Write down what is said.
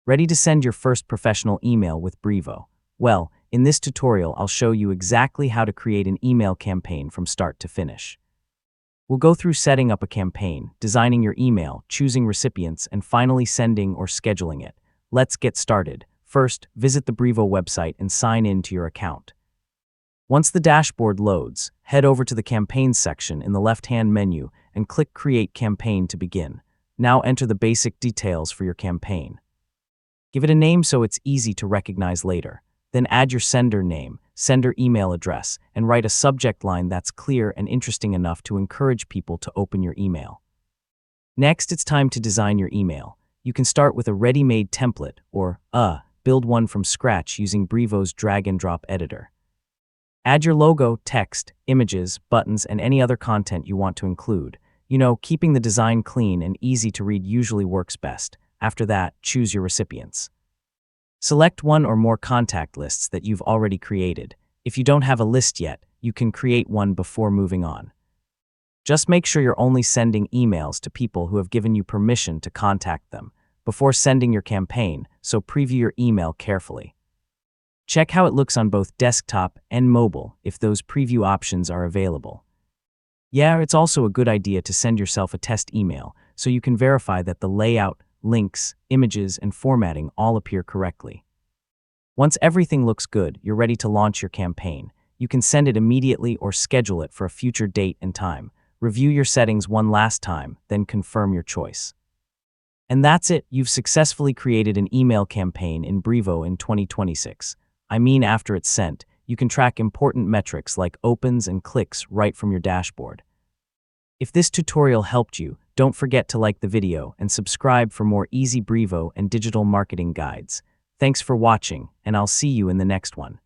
Ready to send your first professional email with Brevo? Well, in this tutorial, I'll show you exactly how to create an email campaign from start to finish. We'll go through setting up a campaign, designing your email, choosing recipients, and finally sending or scheduling it. Let's get started. First, visit the Brevo website and sign in to your account. Once the dashboard loads, head over to the Campaigns section in the left-hand menu and click Create Campaign to begin. Now enter the basic details for your campaign. Give it a name so it's easy to recognize later. Then add your sender name, sender email address, and write a subject line that's clear and interesting enough to encourage people to open your email. Next, it's time to design your email. You can start with a ready-made template or build one from scratch using Brevo's drag-and-drop editor. Add your logo, text, images, buttons, and any other content you want to include. Keeping the design clean and easy to read usually works best. After that, choose your recipients. Select one or more contact lists that you've already created. If you don't have a list yet, you can create one before moving on. Just make sure you're only sending emails to people who have given you permission to contact them before sending your campaign, so preview your email carefully. Check how it looks on both desktop and mobile if those preview options are available. It's also a good idea to send yourself a test email so you can verify that the layout, links, images, and formatting all appear correctly. Once everything looks good, you're ready to launch your campaign. You can send it immediately or schedule it for a future date and time. Review your settings one last time, then confirm your choice. And that's it. You've successfully created an email campaign in Brevo in 2026. After it's sent, you can track important metrics like opens and clicks right from your dashboard. If this tutorial helped you, don't forget to like the video and subscribe for more easy Brevo and digital marketing guides. Thanks for watching, and I'll see you in the next one.